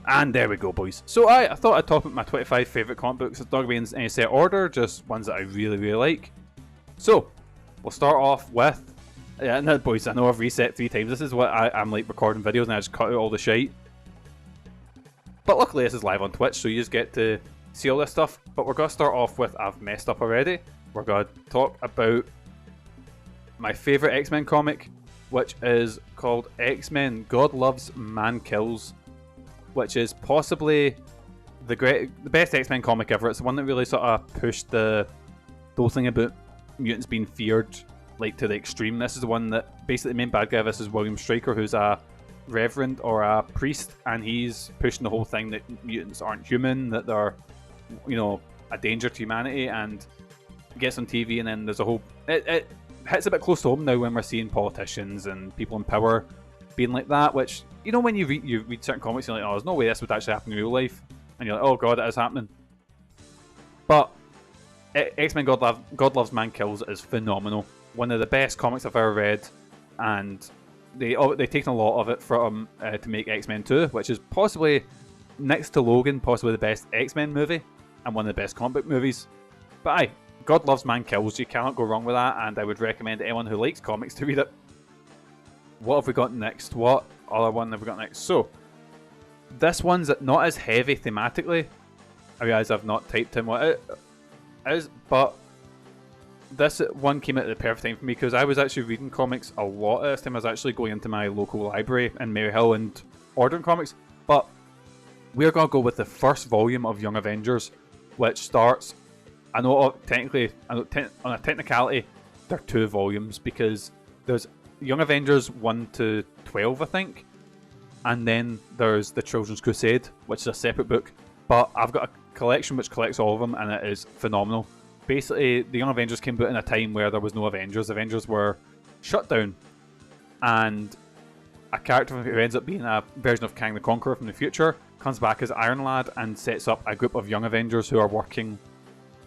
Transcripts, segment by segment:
And there we go, boys. So I thought I'd talk about my 25 favourite comic books. It's not going to be in any set order, just ones that I really, really like. So, we'll start off with... Yeah, no, boys, I know I've reset 3 times. This is what I'm like recording videos and I just cut out all the shite. But luckily this is live on Twitch, so you just get to see all this stuff. But we're going to start off with I've messed up already. We're going to talk about my favourite X-Men comic, which is called X-Men God Loves, Man Kills, which is possibly the best X-Men comic ever. It's the one that really sort of pushed the whole thing about mutants being feared like to the extreme. This is the one that basically the main bad guy of this is William Stryker, who's a reverend or a priest, and he's pushing the whole thing that mutants aren't human, that they're, you know, a danger to humanity, and gets on TV, and then there's a whole... It hits a bit close to home now when we're seeing politicians and people in power being like that, which, you know, when you read certain comics, you're like, oh, there's no way this would actually happen in real life, and you're like, oh god, it is happening. But X-Men God Loves, Man Kills is phenomenal. One of the best comics I've ever read, and they've taken a lot of it from to make X-Men 2, which is possibly, next to Logan, possibly the best X-Men movie, and one of the best comic book movies. But aye, God Loves, Man Kills, you cannot go wrong with that, and I would recommend anyone who likes comics to read it. What have we got next? What other one have we got next? So, this one's not as heavy thematically. I realise I've not typed in what it is, but this one came at the perfect time for me because I was actually reading comics a lot at this time. I was actually going into my local library in Maryhill and ordering comics, but we're going to go with the first volume of Young Avengers, which starts... I know technically, on a technicality, they're 2 volumes because there's Young Avengers 1 to 12, I think, and then there's the Children's Crusade, which is a separate book. But I've got a collection which collects all of them, and it is phenomenal. Basically, the Young Avengers came out in a time where there was no Avengers. Avengers were shut down, and a character who ends up being a version of Kang the Conqueror from the future comes back as Iron Lad and sets up a group of young Avengers who are working.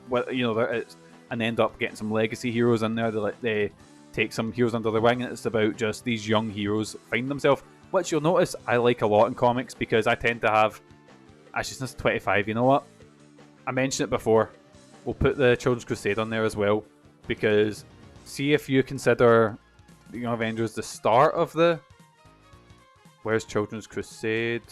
Well, you know, and end up getting some legacy heroes in there. They take some heroes under their wing, and it's about just these young heroes find themselves, which you'll notice I like a lot in comics because I tend to have... Actually, since 25, you know what? I mentioned it before. We'll put the Children's Crusade on there as well, because see if you consider the Young Avengers the start of the... Where's Children's Crusade?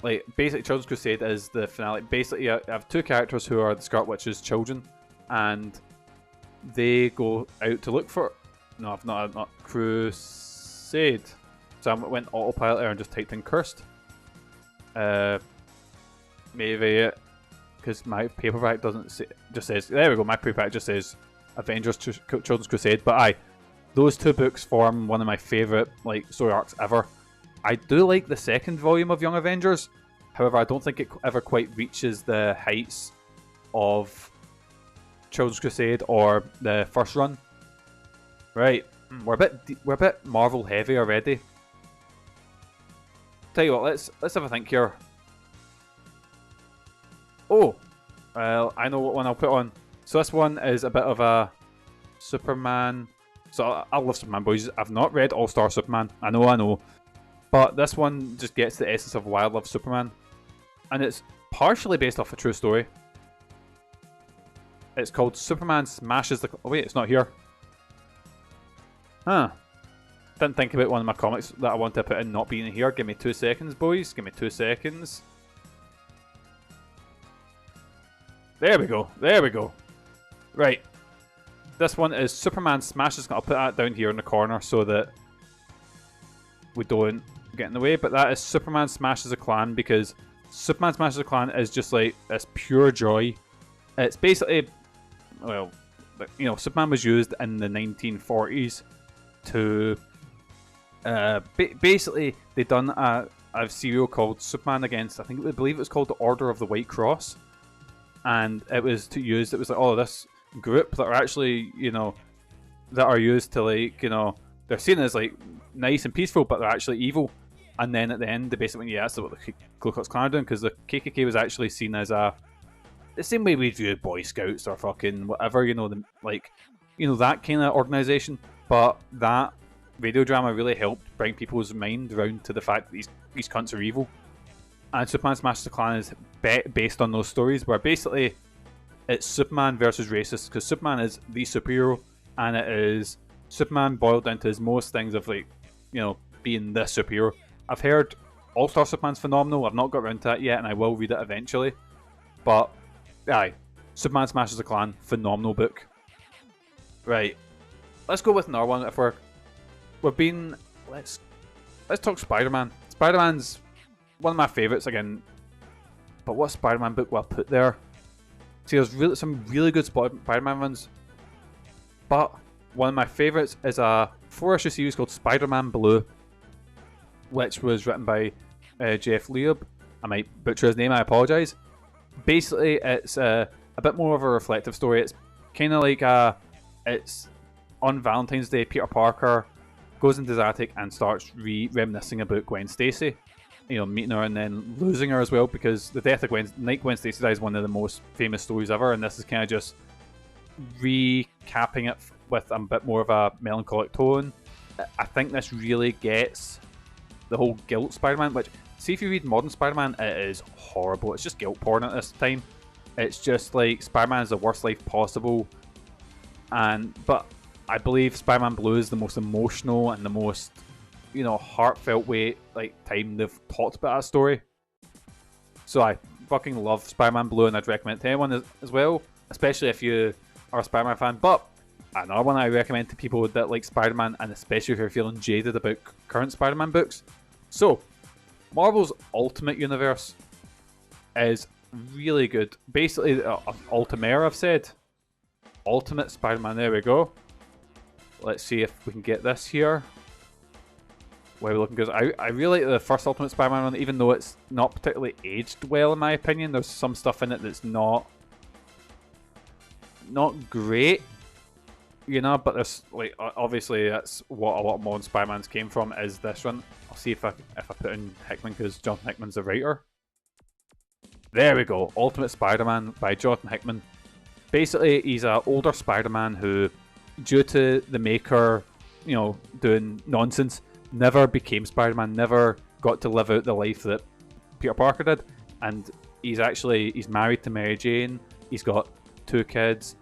Like, basically, Children's Crusade is the finale. Basically, I have 2 characters who are the Scarlet Witch's children, and they go out to look for... No, I've not Crusade. So I went autopilot there and just typed in cursed. Maybe because my paperback doesn't say... Just says... There we go, my paperback just says Avengers Children's Crusade. But aye, those 2 books form one of my favourite, like, story arcs ever. I do like the second volume of Young Avengers, however I don't think it ever quite reaches the heights of Children's Crusade or the first run. Right, we're a bit Marvel heavy already. Tell you what, let's have a think here. Oh, well, I know what one I'll put on. So this one is a bit of a Superman. So I love Superman, boys. I've not read All Star Superman. I know. But this one just gets the essence of why I love Superman. And it's partially based off a true story. It's called Superman Smashes the... Oh wait, it's not here. Huh. Didn't think about one of my comics that I want to put in not being here. Give me 2 seconds, boys. Give me 2 seconds. There we go. Right. This one is Superman Smashes... I'll put that down here in the corner so that we don't get in the way, but that is Superman Smashes a Clan, because Superman Smashes a Clan is just like this pure joy. It's basically, well, you know, Superman was used in the 1940s to basically they done a serial called Superman Against, I believe it was called the Order of the White Cross, and it was it was like, oh, this group that are actually, you know, that are used to, like, you know, they're seen as like nice and peaceful, but they're actually evil. And then at the end, they basically went, yeah, that's what the Ku Klux Klan are doing, because the KKK was actually seen as the same way we view Boy Scouts or fucking whatever, you know, that kind of organisation. But that radio drama really helped bring people's mind around to the fact that these cunts are evil. And Superman Smashes the Klan is based on those stories, where basically it's Superman versus racists, because Superman is the superhero, and it is Superman boiled down to his most things of, like, you know, being the superhero. I've heard All-Star Superman's phenomenal. I've not got around to it yet, and I will read it eventually. But aye, Superman Smashes the Klan, phenomenal book. Right, let's go with another one. If we've been, let's talk Spider-Man. Spider-Man's one of my favourites again. But what Spider-Man book will I put there? See, there's some really good Spider-Man ones. But one of my favourites is a 4-issue series called Spider-Man Blue, which was written by Jeff Leib. I might butcher his name, I apologise. Basically, it's a bit more of a reflective story. It's kind of like it's on Valentine's Day, Peter Parker goes into his attic and starts reminiscing about Gwen Stacy. You know, meeting her and then losing her as well, because the death of Gwen Stacy dies is one of the most famous stories ever, and this is kind of just recapping it with a bit more of a melancholic tone. I think this really gets the whole guilt Spider-Man, which, see, if you read modern Spider-Man, it is horrible. It's just guilt porn at this time. It's just like Spider-Man is the worst life possible, but I believe Spider-Man Blue is the most emotional and the most, you know, heartfelt way, like, time they've talked about that story. So I fucking love Spider-Man Blue, and I'd recommend it to anyone as well, especially if you are a Spider-Man fan. But another one I recommend to people that like Spider-Man, and especially if you're feeling jaded about current Spider-Man books. So Marvel's Ultimate Universe is really good. Basically, Ultimate, I've said. Ultimate Spider-Man, there we go. Let's see if we can get this here. Where we're looking good. I really like the first Ultimate Spider-Man one, even though it's not particularly aged well in my opinion. There's some stuff in it that's not great, you know, but there's, like, obviously that's what a lot of modern Spider-Mans came from, is this one. I'll see if I put in Hickman, because Jonathan Hickman's the writer. There we go. Ultimate Spider-Man by Jonathan Hickman. Basically, he's an older Spider-Man who, due to the maker, you know, doing nonsense, never became Spider-Man, never got to live out the life that Peter Parker did. And he's married to Mary Jane. He's got 2 kids,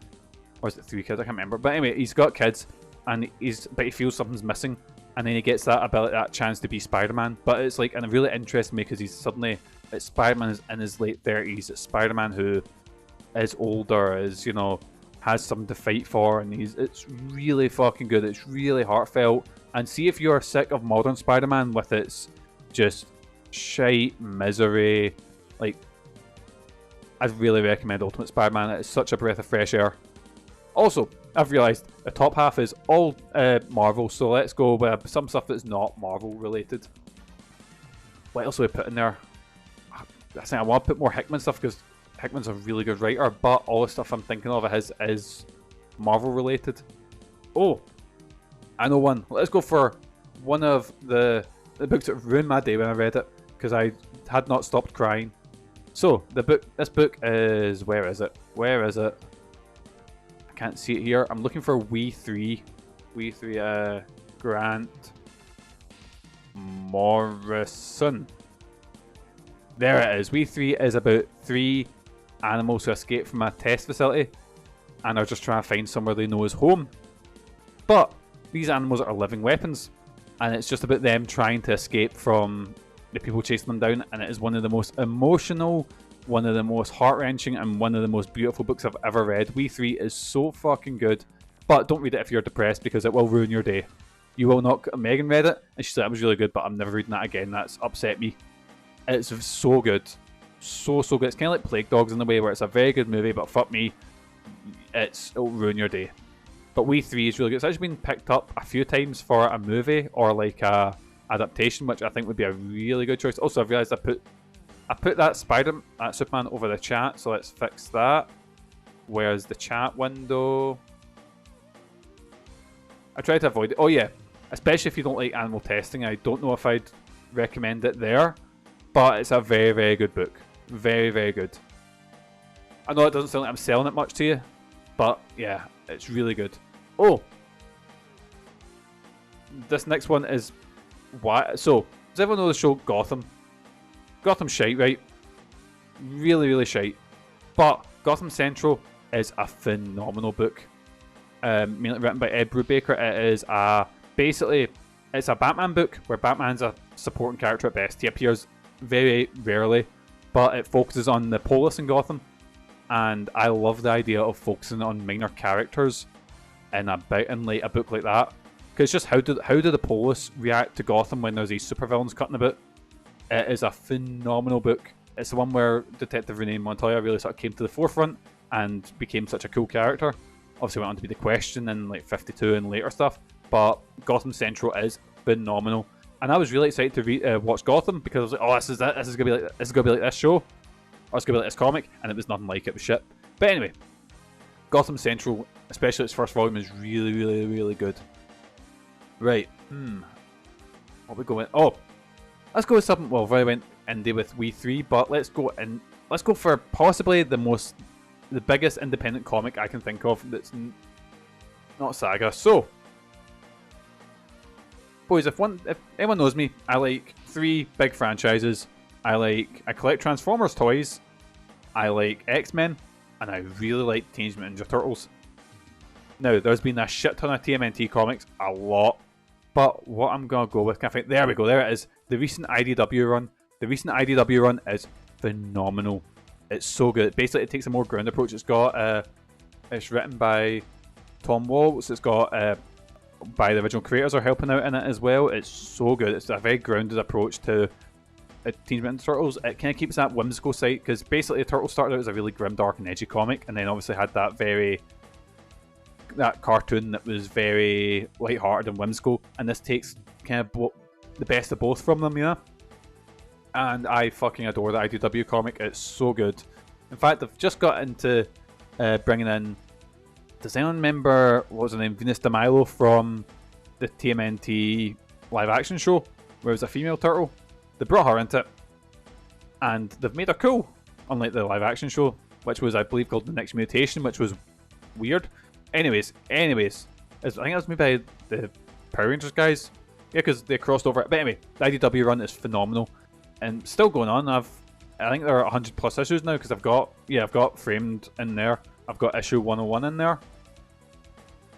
or is it 3 kids? I can't remember. But anyway, he's got kids, and but he feels something's missing, and then he gets that ability, that chance to be Spider-Man. But it's like, and it really interests me because it's Spider-Man is in his late 30s. It's Spider-Man who is older, is, you know, has something to fight for, and it's really fucking good. It's really heartfelt. And see, if you're sick of modern Spider-Man with its just shite misery, like, I'd really recommend Ultimate Spider-Man. It's such a breath of fresh air. Also, I've realised the top half is all Marvel, so let's go with some stuff that's not Marvel related. What else do we put in there? I think I want to put more Hickman stuff, because Hickman's a really good writer, but all the stuff I'm thinking of his is Marvel related. Oh, I know one. Let's go for one of the books that ruined my day when I read it, because I had not stopped crying. So this book is, where is it? I can't see it here. I'm looking for We 3. Grant Morrison. There it is. We 3 is about 3 animals who escape from a test facility and are just trying to find somewhere they know is home. But these animals are living weapons, and it's just about them trying to escape from the people chasing them down. And it is one of the most emotional, one of the most heart-wrenching, and one of the most beautiful books I've ever read. We 3 is so fucking good, but don't read it if you're depressed, because it will ruin your day. You will not. Megan read it and she said it was really good, but I'm never reading that again. That's upset me. It's so good. So good. It's kind of like Plague Dogs in the way, where it's a very good movie, but fuck me, it'll ruin your day. But We 3 is really good. It's actually been picked up a few times for a movie or like a adaptation, which I think would be a really good choice. Also, I've realised I put that Superman over the chat, so let's fix that. Where's the chat window? I try to avoid it. Oh yeah, especially if you don't like animal testing. I don't know if I'd recommend it there, but it's a very, very good book. Very, very good. I know it doesn't sound like I'm selling it much to you, but yeah, it's really good. Oh, this next one is why. So does everyone know the show Gotham? Gotham's shite, right? Really, really shite. But Gotham Central is a phenomenal book. Mainly written by Ed Brubaker. It is basically it's a Batman book where Batman's a supporting character at best. He appears very rarely, but it focuses on the polis in Gotham, and I love the idea of focusing on minor characters in a book like that. Because just how do the polis react to Gotham when there's these supervillains cutting about? It is a phenomenal book. It's the one where Detective Renee Montoya really sort of came to the forefront and became such a cool character. Obviously went on to be the Question in like 52 and later stuff, but Gotham Central is phenomenal. And I was really excited to watch Gotham because I was like, oh, this is gonna be like this show, or it's gonna be like this comic, and it was nothing like it. It was shit. But anyway, Gotham Central, especially its first volume, is really, really, really good. Right. What we go with? Oh, let's go with something. Well, I went indie with We 3, but let's go for possibly the biggest independent comic I can think of that's not Saga. So, boys, if anyone knows me, I like 3 big franchises. I collect Transformers toys, I like X-Men, and I really like Teenage Mutant Ninja Turtles. Now, there's been a shit ton of TMNT comics, a lot, but what I'm gonna go with, there we go, there it is, the recent IDW run. The recent IDW run is phenomenal. It's so good. Basically, it takes a more ground approach. It's written by Tom Waltz. It's got by the original creators are helping out in it as well. It's so good. It's a very grounded approach to Teenage Mutant Turtles. It kind of keeps that whimsical side, because basically the Turtles started out as a really grim, dark, and edgy comic, and then obviously had that cartoon that was very lighthearted and whimsical. And this takes kind of the best of both from them, you know. And I fucking adore the IDW comic. It's so good. In fact, I've just got into bringing in... Does anyone remember, what was her name? Venus DeMilo from the TMNT live action show, where it was a female turtle? They brought her into it, and they've made her cool, unlike the live action show, which was, I believe, called The Next Mutation, which was weird. Anyways, I think it was made by the Power Rangers guys. Yeah, because they crossed over. But anyway, the IDW run is phenomenal. And still going on. I think there are 100 plus issues now, because I've got Framed in there. I've got issue 101 in there,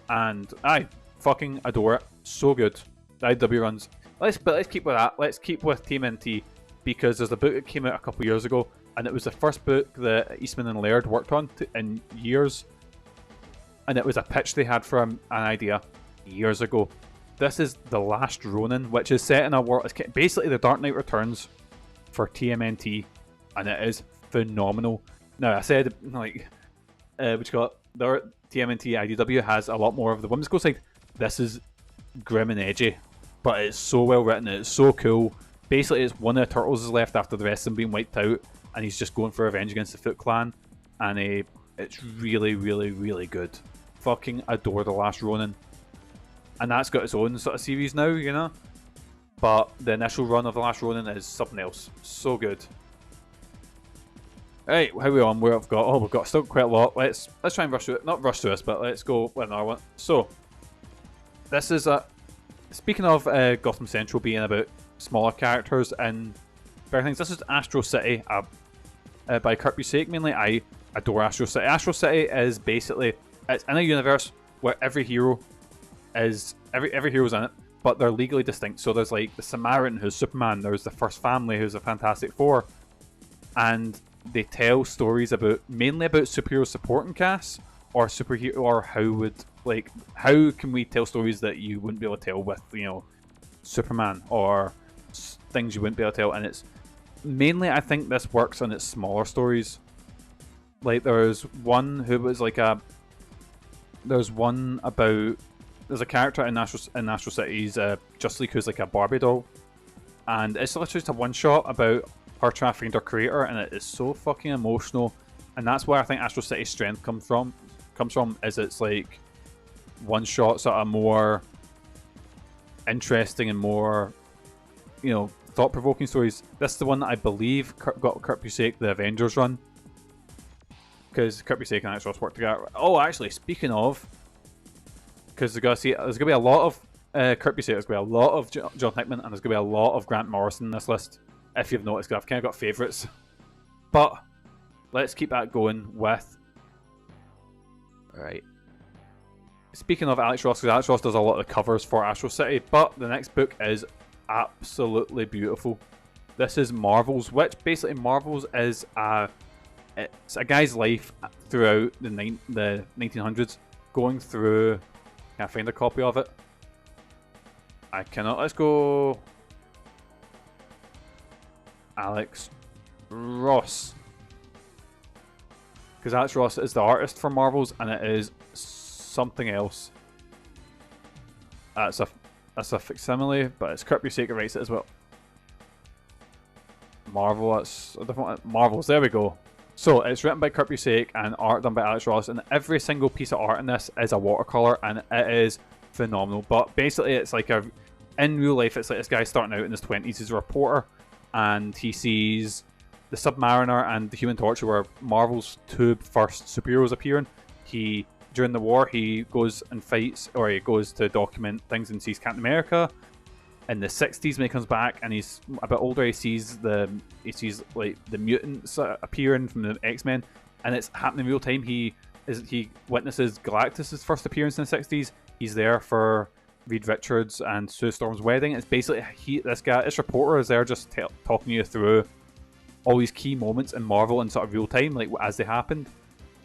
and I fucking adore it. So good. The IDW runs. Let's keep with that. Let's keep with TMNT, because there's a book that came out a couple years ago, and it was the first book that Eastman and Laird worked on in years, and it was a pitch they had for an idea years ago. This is The Last Ronin, which is set in a world. It's basically the Dark Knight Returns for TMNT, and it is phenomenal. Now, I said, like, their TMNT IDW has a lot more of the whimsical side. This is grim and edgy, but it's so well written. It's so cool. Basically, it's one of the turtles is left after the rest of them being wiped out, and he's just going for revenge against the Foot Clan, and it's really, really, really good. Fucking adore The Last Ronin. And that's got its own sort of series now, you know? But the initial run of The Last Ronin is something else. So good. Right, how are we on? We've got still quite a lot. Let's try and rush through it. Not rush through this, but let's go with another one. So, this is speaking of Gotham Central being about smaller characters and better things, this is Astro City by Kurt Busiek mainly. I adore Astro City. Astro City is basically, it's in a universe where every hero is every hero's in it, but they're legally distinct. So there's like the Samaritan, who's Superman. There's the First Family, who's the Fantastic Four, and they tell stories mainly about superhero supporting casts or superhero, or how can we tell stories that you wouldn't be able to tell with, you know, Superman, or things you wouldn't be able to tell. And it's mainly, I think this works on its smaller stories. Like there's one who was like there's a character in Astro City's Justice League who's like a Barbie doll, and it's literally just a one shot about her trying to find her creator, and it is so fucking emotional. And that's where I think Astro City's strength comes from, is it's like one shot sort of more interesting and more, you know, thought provoking stories. This is the one that I believe got Kurt Busiek the Avengers run, because Kurt Busiek and Alex Ross worked together. Oh, actually, speaking of, because there's gonna be a lot of Kurt Busiek. There's going to be a lot of John Hickman, and there's going to be a lot of Grant Morrison in this list. If you've noticed, I've kind of got favourites. But let's keep that going with... Alright. Speaking of Alex Ross, because Alex Ross does a lot of the covers for Astro City, but the next book is absolutely beautiful. This is Marvels, which basically Marvels is it's a guy's life throughout the 1900s, going through... Can I find a copy of it? I cannot. Let's go... Alex Ross. Because Alex Ross is the artist for Marvels, and it is something else. That's a facsimile, but it's Kurt Busiek who writes it as well. Marvel, that's a different one. Marvels, there we go. So, it's written by Kurt Busiek and art done by Alex Ross, and every single piece of art in this is a watercolour, and it is phenomenal. But basically, it's like in real life, it's like this guy starting out in his 20s, he's a reporter, and he sees the Submariner and the Human Torch, were Marvel's two first superheroes appearing. During the war, he goes and fights, or he goes to document things and sees Captain America. In the 60s, when he comes back and he's a bit older, he sees like the mutants appearing from the X-Men, and it's happening in real time. He witnesses Galactus' first appearance in the 60s. He's there for Reed Richards and Sue Storm's wedding. It's basically this reporter is there just talking you through all these key moments in Marvel in sort of real time, like as they happened.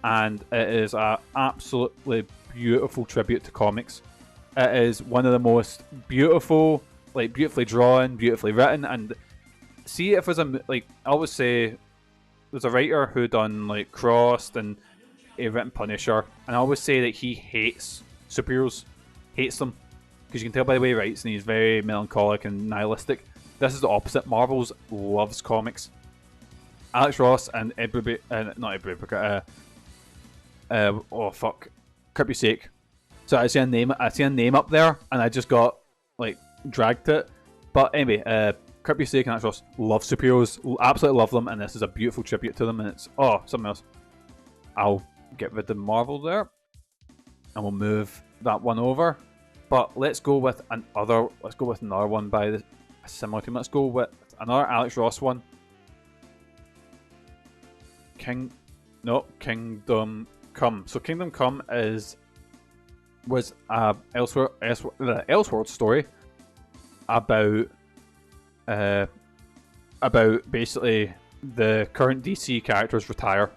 And it is a absolutely beautiful tribute to comics. It is one of the most beautiful, like beautifully drawn, beautifully written. And see, if there's I always say, there's a writer who done like Crossed and he written Punisher, and I always say that he hates superheroes, hates them, because you can tell by the way he writes, and he's very melancholic and nihilistic. This is the opposite. Marvel's loves comics. Alex Ross and Kurt Busiek. So I see a name up there, and I just got like dragged to it. But anyway, Kurt Busiek and Alex Ross love superheroes, absolutely love them, and this is a beautiful tribute to them. And it's something else. I'll get rid of Marvel there, and we'll move that one over. But let's go with another one by a similar team. Let's go with another Alex Ross one. Kingdom Come. So Kingdom Come was a Elseworld story about basically the current DC characters retire.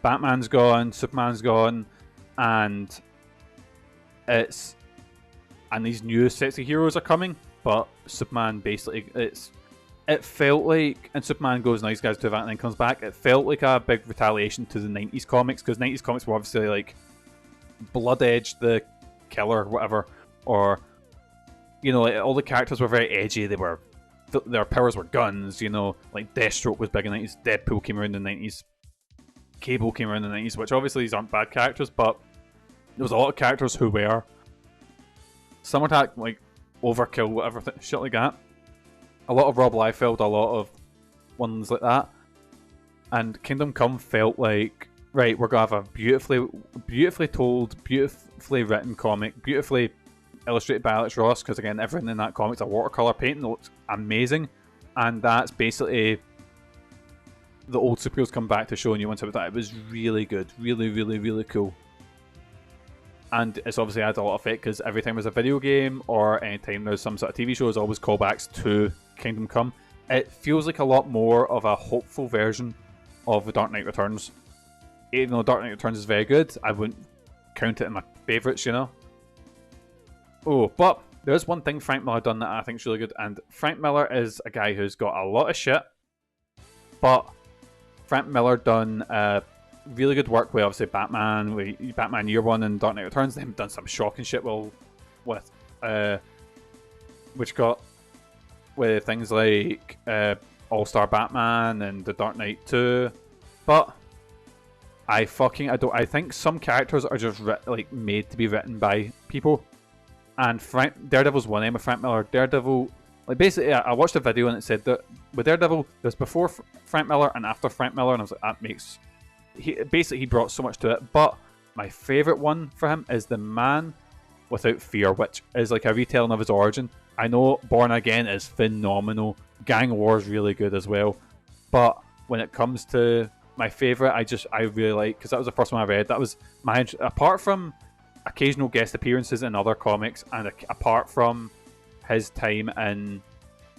Batman's gone, Superman's gone, and these new sets of heroes are coming, but Superman basically it felt like, and Superman goes, nice guys to that, and then comes back. It felt like a big retaliation to the 90s comics, because 90s comics were obviously like Blood Edge, the Killer, whatever, or like all the characters were very edgy. Their powers were guns. Like Deathstroke was big in the 90s. Deadpool came around in the 90s. Cable came around in the 90s, which obviously these aren't bad characters, but there was a lot of characters who were Summer Attack, like Overkill, whatever shit like that. A lot of Rob Liefeld, a lot of ones like that. And Kingdom Come felt like, right, we're going to have a beautifully told, beautifully written comic, beautifully illustrated by Alex Ross, because again, everything in that comic's a watercolour painting that looks amazing. And that's basically the old superheroes come back to show new ones about that. It was really good. Really, really, really cool. And it's obviously had a lot of effect, because every time there's a video game or any time there's some sort of TV show, there's always callbacks to Kingdom Come. It feels like a lot more of a hopeful version of The Dark Knight Returns. Even though Dark Knight Returns is very good, I wouldn't count it in my favourites, Oh, but there's one thing Frank Miller done that I think is really good, and Frank Miller is a guy who's got a lot of shit, but Frank Miller done really good work with obviously Batman Year One and Dark Knight Returns. They've done some shocking shit with things like All-Star Batman and The Dark Knight 2. But I think some characters are just made to be written by people. And Daredevil's one with Frank Miller. Daredevil, like basically, I watched a video and it said that with Daredevil, there's before Frank Miller and after Frank Miller, and I was like, that makes. He brought so much to it. But my favourite one for him is the man without fear, which is like a retelling of his origin. I know Born Again is phenomenal. Gang of War is really good as well. But when it comes to my favourite, I really like, because that was the first one I read. That was my, apart from occasional guest appearances in other comics, and apart from his time in,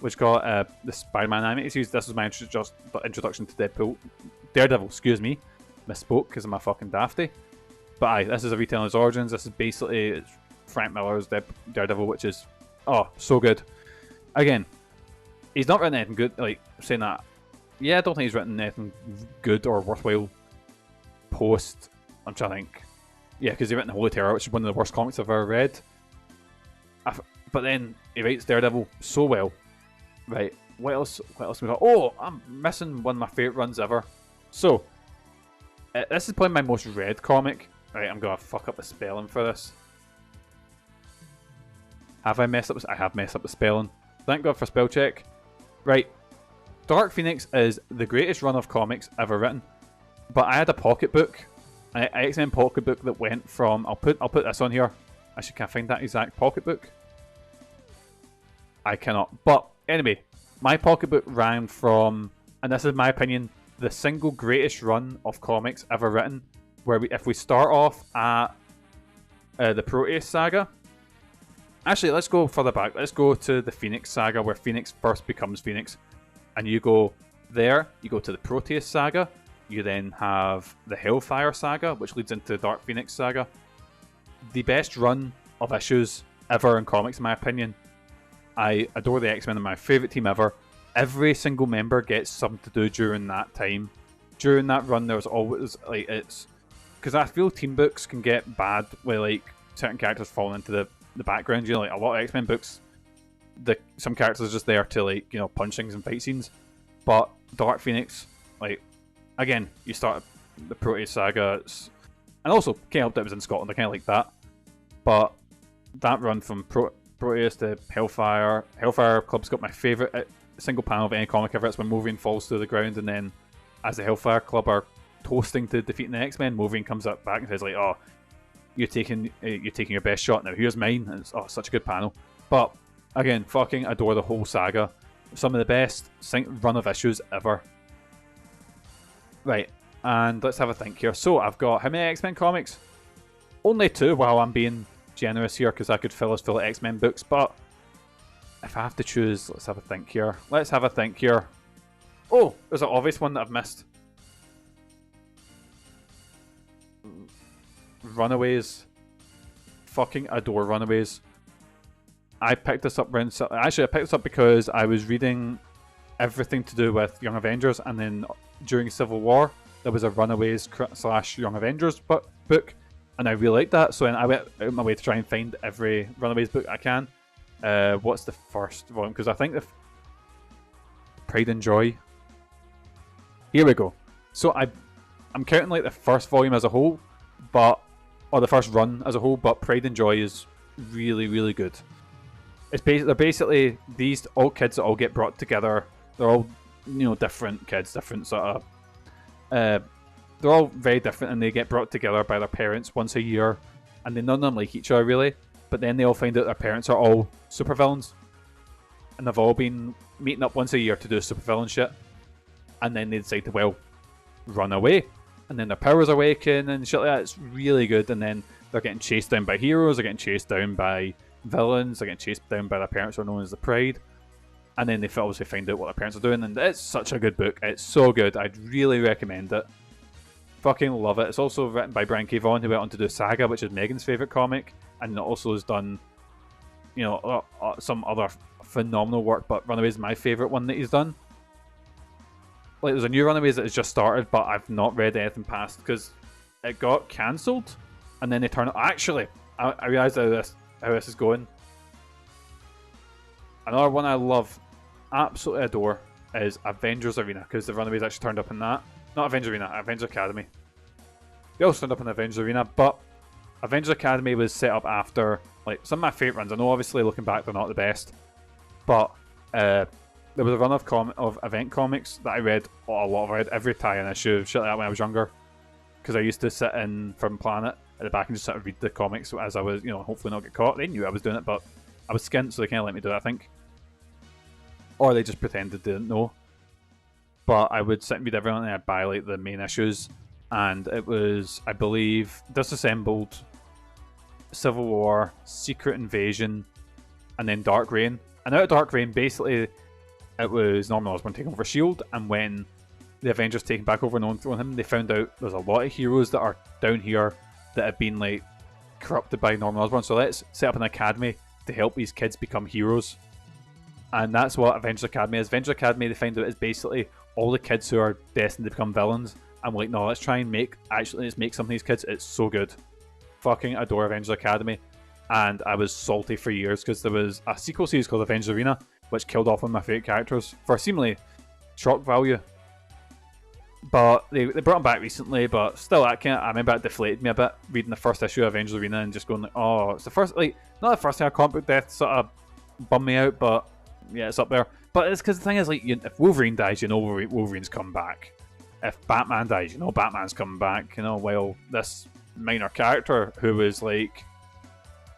which got the Spider-Man animated series, this was my introduction to Daredevil, excuse me. Misspoke because I'm a fucking dafty. But aye, this is a retelling of his origins. This is basically Frank Miller's Daredevil, which is, oh, so good. Again, he's not written anything good, like, saying that. Yeah, I don't think he's written anything good or worthwhile post. I'm trying to think. Yeah, because he written Holy Terror, which is one of the worst comics I've ever read. But then he writes Daredevil so well. Right, what else we got? Oh, I'm missing one of my favourite runs ever. So, this is probably my most read comic. Right, I'm going to fuck up the spelling for this. Have I messed up? I have messed up the spelling. Thank God for spell check. Right, Dark Phoenix is the greatest run of comics ever written. But I had a pocketbook, an X-Men pocketbook that went from, I'll put this on here. Actually, can I find that exact pocketbook? I cannot. But anyway, my pocketbook ran from, and this is my opinion, the single greatest run of comics ever written. Where if we start off at the Proteus saga. Actually, let's go further back. Let's go to the Phoenix saga, where Phoenix first becomes Phoenix. And you go there, you go to the Proteus saga. You then have the Hellfire saga, which leads into the Dark Phoenix saga. The best run of issues ever in comics, in my opinion. I adore the X-Men, they're my favourite team ever. Every single member gets something to do during that time. During that run, there's always, like, it's... Because I feel team books can get bad with, like, certain characters falling into the background. You know, like, a lot of X-Men books, some characters are just there to, like, you know, punch things and fight scenes. But Dark Phoenix, like, again, you start the Proteus saga, and also, can't help that it was in Scotland, I kind of like that. But that run from Proteus to Hellfire Club's got my favourite single panel of any comic ever. It's when Wolverine falls to the ground, and then as the Hellfire Club are toasting to defeating the X-Men, Wolverine comes up back and says, like, oh, you're taking your best shot now, here's mine. And it's such a good panel. But again, fucking adore the whole saga. Some of the best run of issues ever. Right, and let's have a think here. So I've got how many X-Men comics? Only 2, while I'm being generous here, because I could fill us full of X-Men books. But if I have to choose, let's have a think here. Oh, there's an obvious one that I've missed. Runaways. Fucking adore Runaways. I picked this up actually I picked this up because I was reading everything to do with Young Avengers, and then during Civil War there was a Runaways / Young Avengers book, and I really liked that, so then I went out of my way to try and find every Runaways book I can. What's the first one? Because I think the Pride and Joy. Here we go. So I'm counting like the first volume as a whole, or the first run as a whole, but Pride and Joy is really, really good. They're basically these all kids that all get brought together. They're all, you know, different kids, different sort of. They're all very different, and they get brought together by their parents once a year, and none of them like each other really. But then they all find out their parents are all supervillains, and they've all been meeting up once a year to do supervillain shit. And then they decide to, well, run away, and then their powers awaken and shit like that. It's really good. And then they're getting chased down by heroes, they're getting chased down by villains, they're getting chased down by their parents who are known as the Pride. And then they obviously find out what their parents are doing, and it's such a good book. It's so good. I'd really recommend it. Fucking love it. It's also written by Brian K. Vaughan, who went on to do Saga, which is Megan's favourite comic, and also has done, you know, some other phenomenal work, but Runaways is my favourite one that he's done. Like, there's a new Runaways that has just started, but I've not read anything past because it got cancelled, and then they turn it. Actually, I realised how this is going. Another one I love, absolutely adore, is Avengers Arena, because the Runaways actually turned up in that. Not Avengers Arena, Avengers Academy. They also turned up in Avengers Arena, but Avengers Academy was set up after, like, some of my favourite runs. I know, obviously, looking back, they're not the best, but there was a run of event comics that I read a lot of. I read every tie-in issue, shit like that when I was younger. because I used to sit in Firm Planet at the back and just sort of read the comics as I was, hopefully not get caught. They knew I was doing it, but I was skint, so they kind of let me do it, I think. Or they just pretended they didn't know. But I would sit and read everyone, and I'd buy like the main issues, and it was, I believe, Disassembled, Civil War, Secret Invasion, and then Dark Reign. And out of Dark Reign, basically, it was Norman Osborn taking over S.H.I.E.L.D., and when the Avengers taking back over and overthrowing him, they found out there's a lot of heroes that are down here that have been like corrupted by Norman Osborn. So let's set up an academy to help these kids become heroes. And that's what Avengers Academy is. Avengers Academy, they find out, is basically all the kids who are destined to become villains. I'm like, no, let's try and make some of these kids. It's so good. Fucking adore Avengers Academy. And I was salty for years because there was a sequel series called Avengers Arena, which killed off one of my favourite characters for seemingly shock value. But they brought him back recently, but still, I remember it deflated me a bit reading the first issue of Avengers Arena and just going like, oh, it's the first, like, not the first time a comic book death sort of bummed me out, but yeah, it's up there. But it's because the thing is, like, if Wolverine dies, Wolverine's come back. If Batman dies, Batman's coming back. Well, this minor character who was like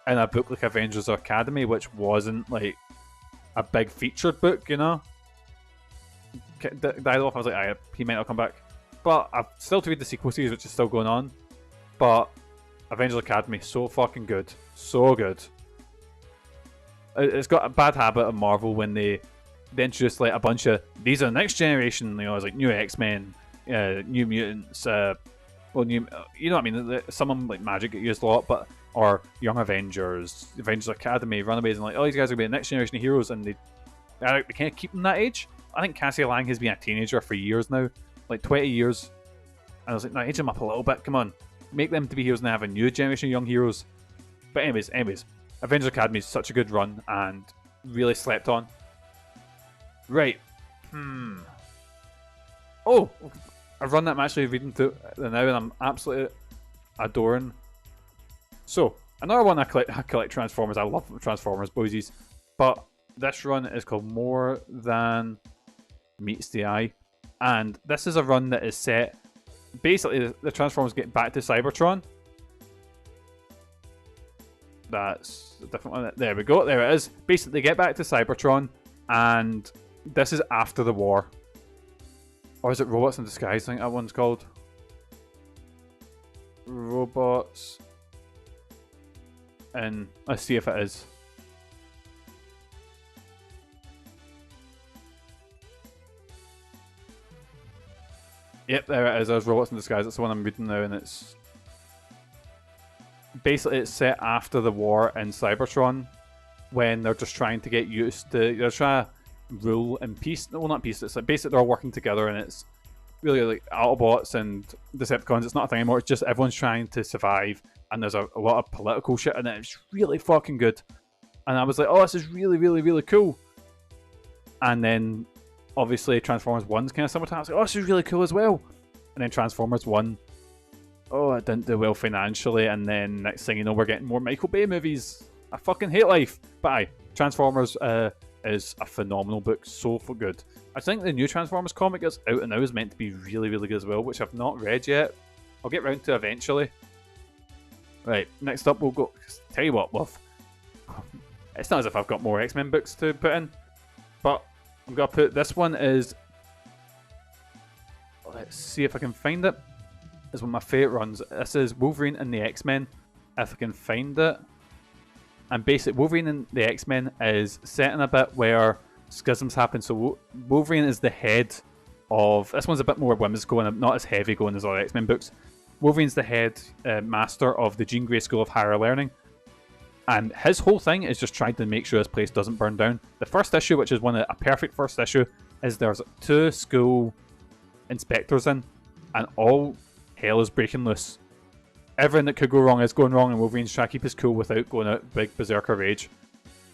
in a book like Avengers Academy, which wasn't like a big featured book, died off. I was like, he might not come back. But I've still to read the sequel series, which is still going on. But Avengers Academy, so fucking good. So good. It's got a bad habit of Marvel when they introduce like a bunch of, these are the next generation, it's like new X-Men, new mutants, new, you know what I mean? Some of them like magic get used a lot, or Young Avengers, Avengers Academy, Runaways, and like, oh, these guys are going to be the next generation of heroes, and they kind of keep them that age. I think Cassie Lang has been a teenager for years now, like 20 years. And I was like, no, age them up a little bit, come on. Make them to be heroes and have a new generation of young heroes. But anyways, Avengers Academy is such a good run and really slept on. Right. Oh, a run that I'm actually reading through now and I'm absolutely adoring. So, another one I collect Transformers. I love Transformers, boysies. But this run is called More Than Meets the Eye. And this is a run that is set... Basically, the Transformers get back to Cybertron. That's a different one. There we go. There it is. Basically, they get back to Cybertron. And this is after the war. Or is it Robots in Disguise? I think that one's called. Robots. And let's see if it is. Yep, there it is. There's Robots in Disguise. That's the one I'm reading now, and it's basically it's set after the war in Cybertron, when they're just trying to get used to. They're trying to rule in peace. No, not peace. It's like basically they're all working together, and it's really like Autobots and Decepticons. It's not a thing anymore. It's just everyone's trying to survive, and there's a lot of political shit in it. It's really fucking good, and I was like, oh, this is really, really, really cool. And then obviously Transformers 1's kind of similar to that. I was like, oh, this is really cool as well. And then Transformers 1, oh, it didn't do well financially. And then next thing you know, we're getting more Michael Bay movies. I fucking hate life. But aye, Transformers is a phenomenal book. So good. I think the new Transformers comic that's out and now is meant to be really, really good as well, which I've not read yet. I'll get round to eventually. Right, next up we'll go... Tell you what, love. It's not as if I've got more X-Men books to put in, but I'm going to put... This one is... Let's see if I can find it. It's one of my favourite runs. This is Wolverine and the X-Men, if I can find it. And basically, Wolverine and the X-Men is set in a bit where schisms happen. So Wolverine is the head of... This one's a bit more whimsical and not as heavy going as other X-Men books. Wolverine's the head master of the Jean Grey School of Higher Learning. And his whole thing is just trying to make sure this place doesn't burn down. The first issue, which is a perfect first issue, is there's 2 school inspectors in, and all hell is breaking loose. Everything that could go wrong is going wrong, and Wolverine's trying to keep his cool without going out big berserker rage.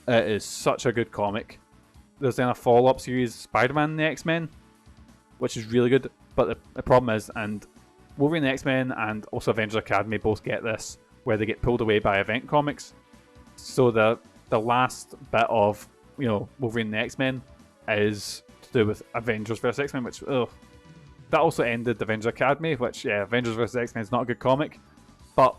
It is such a good comic. There's then a follow-up series, Spider-Man and the X-Men, which is really good, but the problem is, and Wolverine and the X-Men and also Avengers Academy both get this, where they get pulled away by Event Comics. So the last bit of, Wolverine and the X-Men is to do with Avengers vs X-Men, which, ugh. that also ended Avengers Academy, which, yeah, Avengers vs. X-Men is not a good comic. But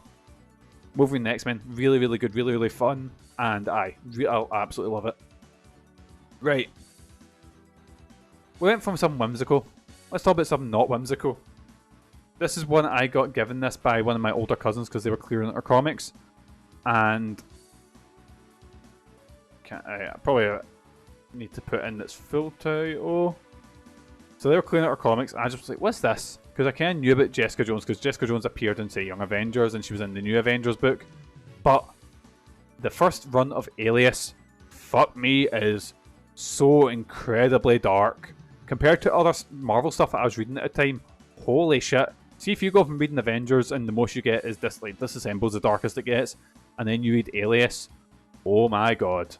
Wolverine and X-Men, really, really good, really, really fun. And I'll absolutely love it. Right. We went from something whimsical. Let's talk about something not whimsical. This is one I got given this by one of my older cousins because they were clearing our comics. And I probably need to put in this full title. So they were clearing out our comics. I just was like, what's this? Because I kind of knew about Jessica Jones because Jessica Jones appeared in, say, Young Avengers and she was in the New Avengers book. But the first run of Alias, fuck me, is so incredibly dark. Compared to other Marvel stuff that I was reading at the time, holy shit. See, if you go from reading Avengers and the most you get is this, like, Disassemble's the darkest it gets, and then you read Alias, oh my god.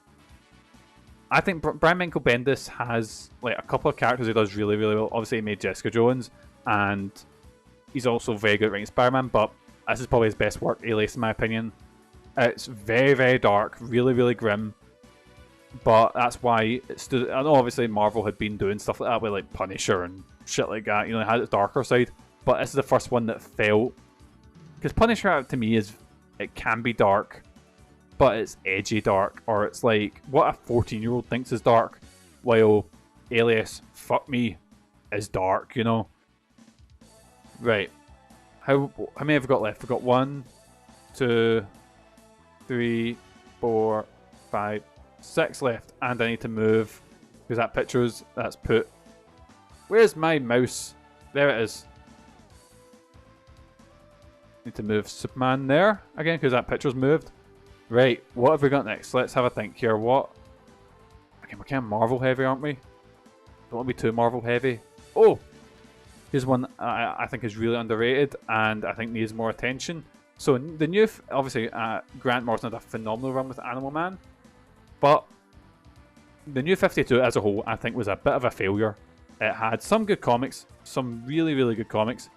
I think Brian Michael Bendis has like a couple of characters he does really, really well. Obviously, he made Jessica Jones, and he's also very good at writing Spider-Man, but this is probably his best work, Alias, in my opinion. It's very, very dark, really, really grim, but that's why it stood. I know, obviously, Marvel had been doing stuff like that with like Punisher and shit like that. You know, it had its darker side, but this is the first one that felt, because Punisher to me it can be dark, but it's edgy dark, or it's like what a 14-year-old thinks is dark, while Alias, fuck me, is dark, you know. Right. How many have we got left? We've got 1, 2, 3, 4, 5, 6 left, and I need to move because that picture's that's put. Where's my mouse? There it is. Need to move Superman there again because that picture's moved. Right, what have we got next? Let's have a think here. What? Okay, we're kind of Marvel heavy, aren't we? Don't want to be too Marvel heavy. Oh! Here's one I think is really underrated and I think needs more attention. So the new, obviously, Grant Morrison had a phenomenal run with Animal Man, but the New 52 as a whole, I think, was a bit of a failure. It had some good comics, some really, really good comics,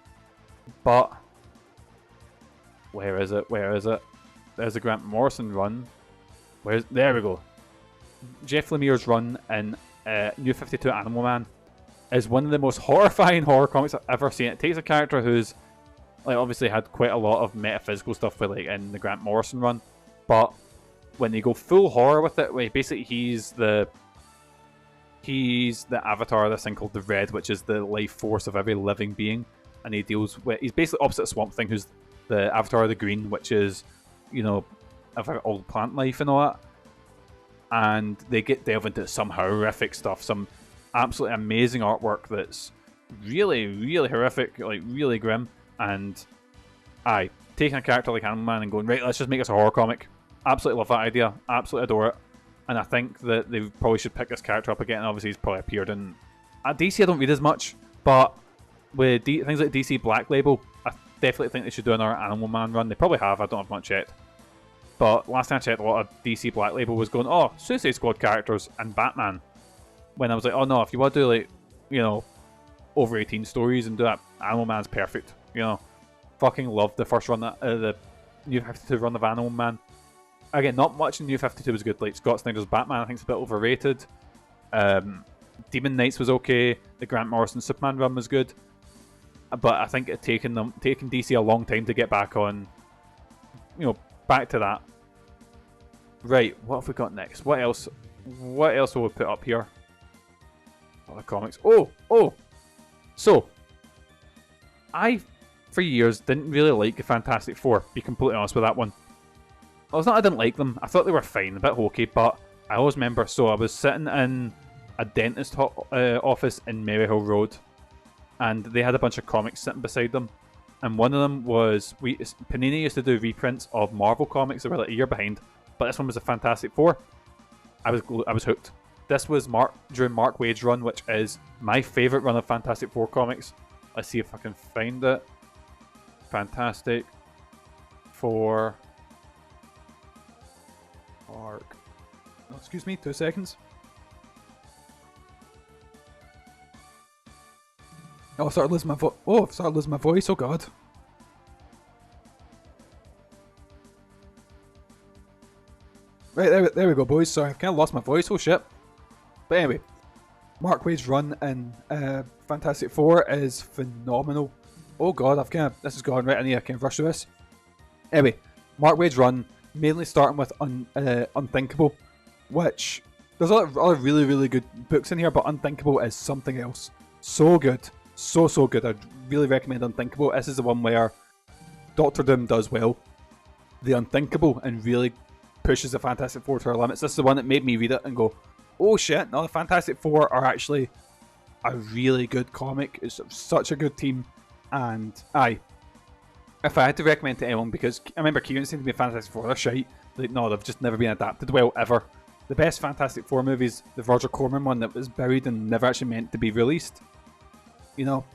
but where is it? Where is it? There's a Grant Morrison run. There we go. Jeff Lemire's run in New 52 Animal Man is one of the most horrifying horror comics I've ever seen. It takes a character who's like obviously had quite a lot of metaphysical stuff with like in the Grant Morrison run, but when they go full horror with it, like basically he's the avatar of this thing called the Red, which is the life force of every living being, and he deals with, he's basically opposite Swamp Thing, who's the avatar of the Green, which is, you know, of all plant life and all that. And they delve into some horrific stuff, some absolutely amazing artwork that's really, really horrific, like really grim. And taking a character like Animal Man and going, right, let's just make this a horror comic. Absolutely love that idea. Absolutely adore it. And I think that they probably should pick this character up again. Obviously, he's probably appeared in... At DC, I don't read as much, but with things like DC Black Label, I definitely think they should do another Animal Man run. They probably have. I don't have much yet. But last time I checked, a lot of DC Black Label was going, oh, Suicide Squad characters and Batman. When I was like, oh no, if you want to do, like, you know, over 18 stories and do that, Animal Man's perfect. You know, fucking loved the first run, the New 52 run of Animal Man. Again, not much in New 52 was good. Like Scott Snyder's Batman, I think, is a bit overrated. Demon Knights was okay. The Grant Morrison Superman run was good, but I think it taken DC a long time to get back on. You know, back to that. Right, what have we got next? What else? What else will we put up here? Other comics. Oh. So, for years didn't really like the Fantastic Four. Be completely honest with that one. Well, it's not I didn't like them. I thought they were fine, a bit hokey, but I always remember. So I was sitting in a dentist office in Maryhill Road, and they had a bunch of comics sitting beside them. And one of them was Panini used to do reprints of Marvel comics that were like a year behind, but this one was a Fantastic Four. I was hooked. This was during Mark Waid's run, which is my favourite run of Fantastic Four comics. Let's see if I can find it. Fantastic Four. Mark. Oh, excuse me, 2 seconds. Oh, I started losing my voice. Oh, I've started losing my voice. Oh god. Right, there we go, boys. Sorry, I've kind of lost my voice. Oh shit. But anyway, Mark Waid's run in Fantastic Four is phenomenal. Oh god, this has gone right. I need to kind of rush through this. Anyway, Mark Waid's run, mainly starting with Unthinkable, which there's a lot of other really, really good books in here, but Unthinkable is something else. So good. So good. I'd really recommend Unthinkable. This is the one where Doctor Doom does well the unthinkable and really pushes the Fantastic Four to their limits. This is the one that made me read it and go, oh shit, no, the Fantastic Four are actually a really good comic. It's such a good team. And if I had to recommend to anyone, because I remember Kieran saying to me Fantastic Four, they're shite. Like, no, they've just never been adapted well, ever. The best Fantastic Four movies, the Roger Corman one that was buried and never actually meant to be released. You know?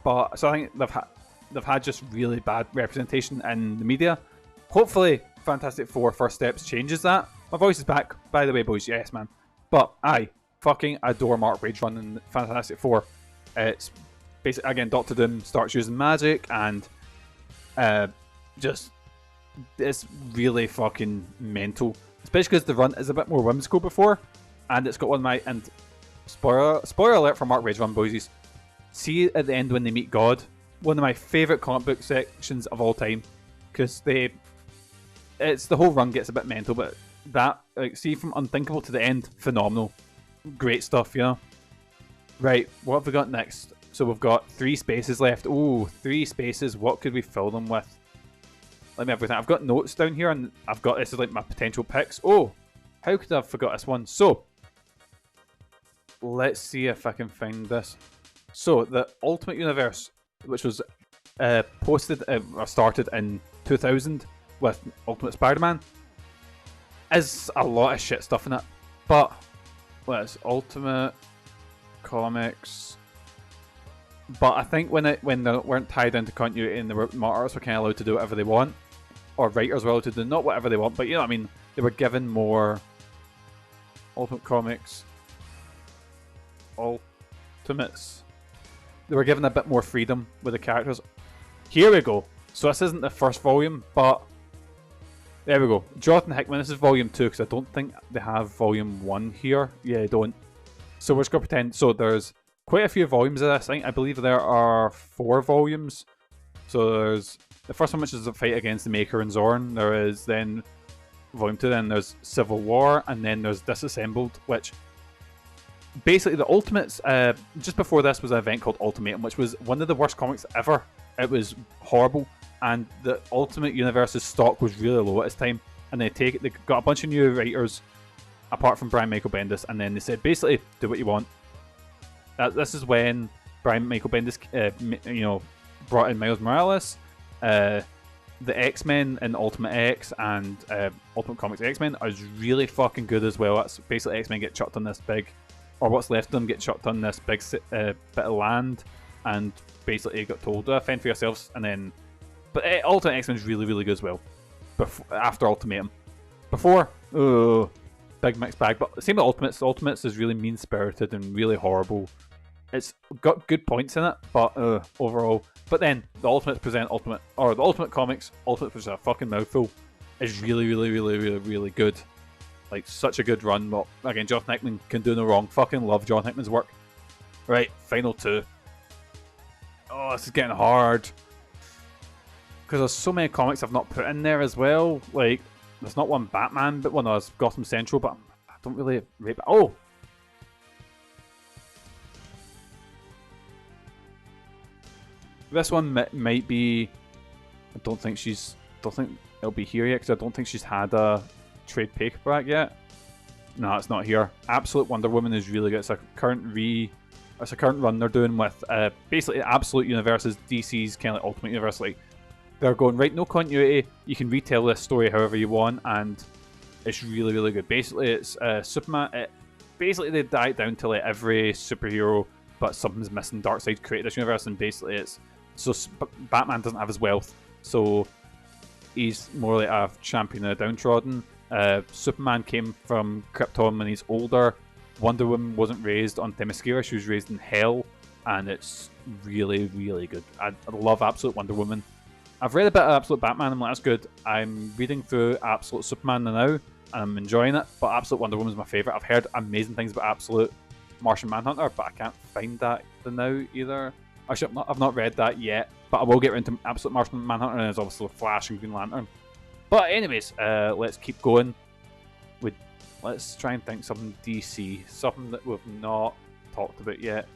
But, so I think they've had just really bad representation in the media. Hopefully, Fantastic Four First Steps changes that. My voice is back, by the way, boys. Yes, man. But I fucking adore Mark Waid's run in Fantastic Four. It's basically, again, Doctor Doom starts using magic and just it's really fucking mental. Especially because the run is a bit more whimsical before, and it's got one of my, and spoiler alert for Mark Waid's run, boys. See at the end when they meet God, one of my favourite comic book sections of all time, because the whole run gets a bit mental, but that, like, see from Unthinkable to the end, phenomenal, great stuff, you know. Right, what have we got next? So we've got 3 spaces left. Ooh, 3 spaces. What could we fill them with? Let me have everything. I've got notes down here, and I've got, this is like my potential picks. Oh, how could I have forgot this one? So, let's see if I can find this. So, the Ultimate Universe, which was started in 2000 with Ultimate Spider-Man, is a lot of shit stuff in it. But, what is Ultimate Comics? But I think when they weren't tied into continuity and the artists were kind of allowed to do whatever they want, or writers were allowed to do not whatever they want, but you know what I mean, they were given more Ultimate Comics, Ultimates. They were given a bit more freedom with the characters. Here we go. So this isn't the first volume, but there we go. Jonathan Hickman, this is volume 2, because I don't think they have volume 1 here. Yeah, they don't. So we're just going to pretend. So there's quite a few volumes of this. I believe there are 4 volumes. So there's the first one, which is the fight against the Maker and Zorn. There is then volume 2, then there's Civil War, and then there's Disassembled, which basically the Ultimates, just before this was an event called Ultimatum, which was one of the worst comics ever. It was horrible, and the Ultimate Universe's stock was really low at its time, and they got a bunch of new writers, apart from Brian Michael Bendis, and then they said, basically, do what you want. This is when Brian Michael Bendis, brought in Miles Morales, the X-Men in Ultimate X and Ultimate Comics X-Men are really fucking good as well. That's basically X-Men get chucked on this big, or what's left of them get chucked on this big bit of land, and basically got told, fend for yourselves, and then, but Ultimate X-Men is really, really good as well. After Ultimatum. Before, big mixed bag, but same with Ultimates. Ultimates is really mean-spirited and really horrible. It's got good points in it, but overall. But then the Ultimates present the Ultimate Comics, Ultimates, which is a fucking mouthful, is really, really, really, really, really good. Like, such a good run. But again, Jonathan Hickman can do no wrong. Fucking love Jonathan Hickman's work. Right, final 2. Oh, this is getting hard. Because there's so many comics I've not put in there as well. Like, there's not one Batman, but one there's Gotham Central, but I don't really rate. Oh! This one might be. I don't think it'll be here yet, because I don't think she's had a trade paperback yet. No, it's not here. Absolute Wonder Woman is really good. It's a current run they're doing with basically Absolute Universe is DC's kind of like Ultimate Universe. Like, they're going, right, no continuity, you can retell this story however you want, and it's really, really good. Basically, it's Superman. Basically, they die it down to like every superhero, but something's missing. Darkseid created this universe, and basically it's so Batman doesn't have his wealth, so he's more like a champion of the downtrodden. Superman came from Krypton when he's older. Wonder Woman wasn't raised on Themyscira, she was raised in Hell, and it's really, really good. I love Absolute Wonder Woman. I've read a bit of Absolute Batman, I'm like, that's good. I'm reading through Absolute Superman now, and I'm enjoying it, but Absolute Wonder Woman is my favourite. I've heard amazing things about Absolute. Martian Manhunter, but I can't find that now either. Actually, I've not read that yet, but I will get into Absolute Martian Manhunter, and there's also Flash and Green Lantern. But anyways, let's keep going. Let's try and think something DC, something that we've not talked about yet.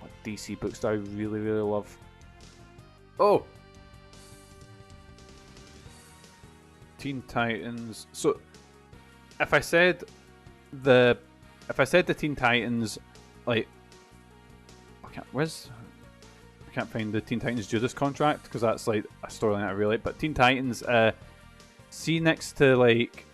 What DC books do I really love? Oh, Teen Titans. So, if I said the Teen Titans, like, I can't find the Teen Titans Judas Contract because that's like a storyline I really like. But Teen Titans, see next to like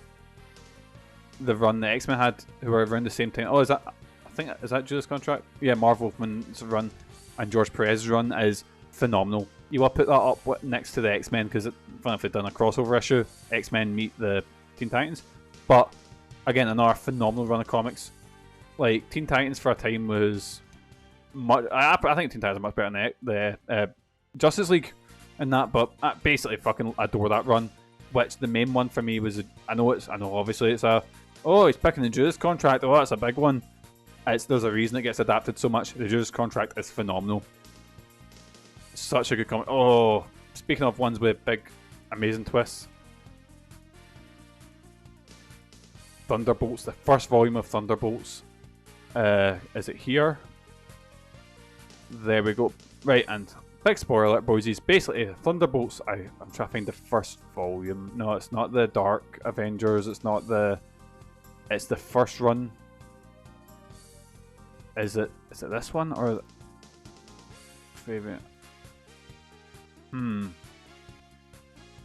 the run the X-Men had, who were around the same time. Oh, is that Judas Contract? Yeah, Marv Wolfman's run and George Perez's run is phenomenal. You will put that up next to the X-Men because if they've done a crossover issue, X-Men meet the Teen Titans. But again, another phenomenal run of comics. Like Teen Titans for a time was much. I think Teen Titans are much better than the Justice League in that, but I basically fucking adore that run. Which the main one for me was, I know obviously it's he's picking the Judas Contract. Oh, that's a big one. There's a reason it gets adapted so much. The Judas Contract is phenomenal. Such a good comic. Oh, speaking of ones with big, amazing twists. Thunderbolts, the first volume of Thunderbolts. Is it here? There we go. Right, and big spoiler alert, boysies. Basically, Thunderbolts, I'm trying to find the first volume. No, it's not the Dark Avengers. It's the first run. Is it this one or favorite?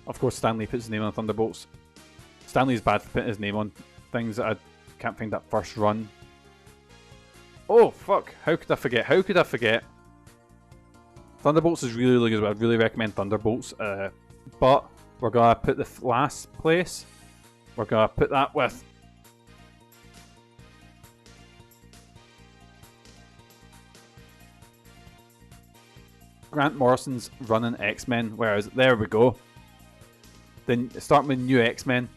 Of course, Stan Lee puts his name on Thunderbolts. Stan Lee's bad for putting his name on things that I can't find that first run. Oh fuck! How could I forget? Thunderbolts is really good. I'd really recommend Thunderbolts. But we're gonna put the last place. We're gonna put that with Grant Morrison's running X-Men. Whereas there we go. Then starting with New X-Men,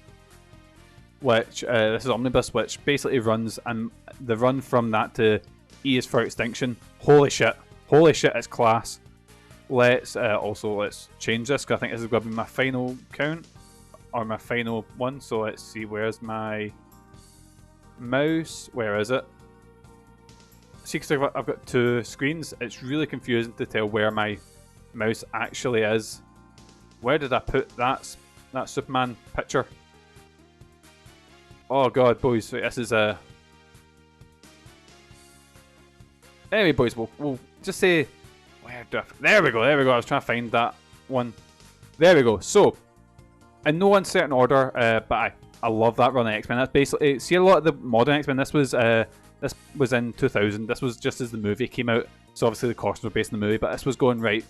which this is Omnibus, which basically runs, and the run from that to E is for Extinction. Holy shit, it's class. Let's change this because I think this is going to be my final count or my final one. So let's see, where's my mouse? Where is it? See, because I've got two screens, it's really confusing to tell where my mouse actually is. Where did I put that Superman picture? Oh god, boys, this is a. Anyway, boys, we'll just say. There we go. I was trying to find that one. There we go. So, in no uncertain order, but I love that run of X-Men. That's basically, see, a lot of the modern X-Men. This was in 2000. This was just as the movie came out. So obviously the costumes were based on the movie, but this was going right.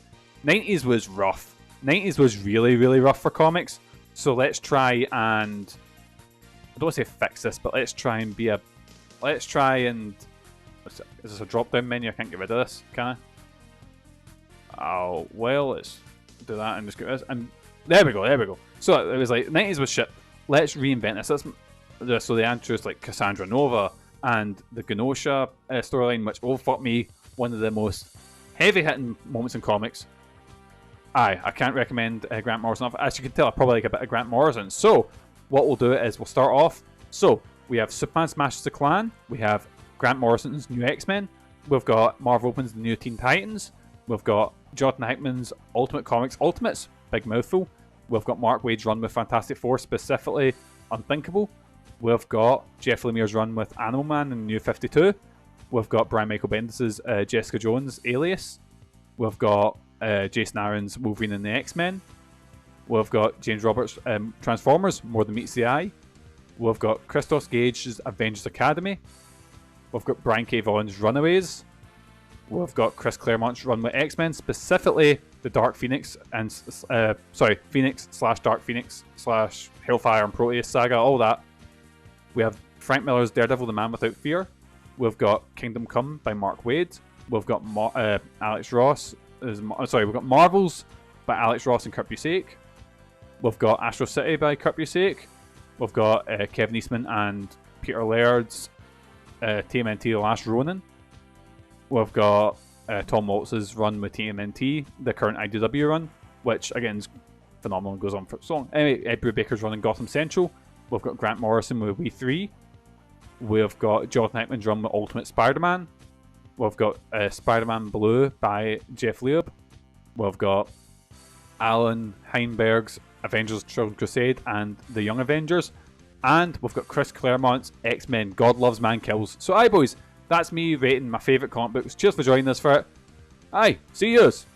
90s was rough. 90s was really rough for comics. So let's try and, I don't want to say fix this, but let's try and is this a drop down menu? I can't get rid of this, can I? Oh, well, let's do that and just get this. And there we go. So it was like, 90s was shit. Let's reinvent this. So they introduced like Cassandra Nova and the Genosha storyline, which, oh fuck me, one of the most heavy-hitting moments in comics. I can't recommend Grant Morrison enough. As you can tell, I probably like a bit of Grant Morrison. So what we'll do is we'll start off. So we have Superman Smashes the Klan. We have Grant Morrison's New X-Men. We've got Marv Wolfman's New Teen Titans. We've got Jonathan Hickman's Ultimate Comics Ultimates. Big mouthful. We've got Mark Waid's run with Fantastic Four, specifically Unthinkable. We've got Jeff Lemire's run with Animal Man and New 52. We've got Brian Michael Bendis' Jessica Jones Alias. We've got Jason Aaron's Wolverine and the X-Men. We've got James Roberts' Transformers, More Than Meets the Eye. We've got Christos Gage's Avengers Academy. We've got Brian K. Vaughan's Runaways. We've got Chris Claremont's run with X-Men, specifically the Dark Phoenix and Phoenix/Dark Phoenix/Hellfire and Proteus saga, all that. We have Frank Miller's Daredevil, The Man Without Fear. We've got Kingdom Come by Mark Waid. We've got Alex Ross. We've got Marvels by Alex Ross and Kurt Busiek. We've got Astro City by Kurt Busiek. We've got Kevin Eastman and Peter Laird's TMNT The Last Ronin. We've got Tom Waltz's run with TMNT, the current IDW run, which again is phenomenal and goes on for so long. Anyway, Ed Brubaker's run in Gotham Central. We've got Grant Morrison with We 3. We've got Jonathan Hickman's run with Ultimate Spider-Man. We've got Spider-Man Blue by Jeff Loeb. We've got Alan Heinberg's Avengers Children's Crusade and The Young Avengers. And we've got Chris Claremont's X-Men God Loves Man Kills. So aye boys, that's me rating my favourite comic books. Cheers for joining us for it. Aye, see yous!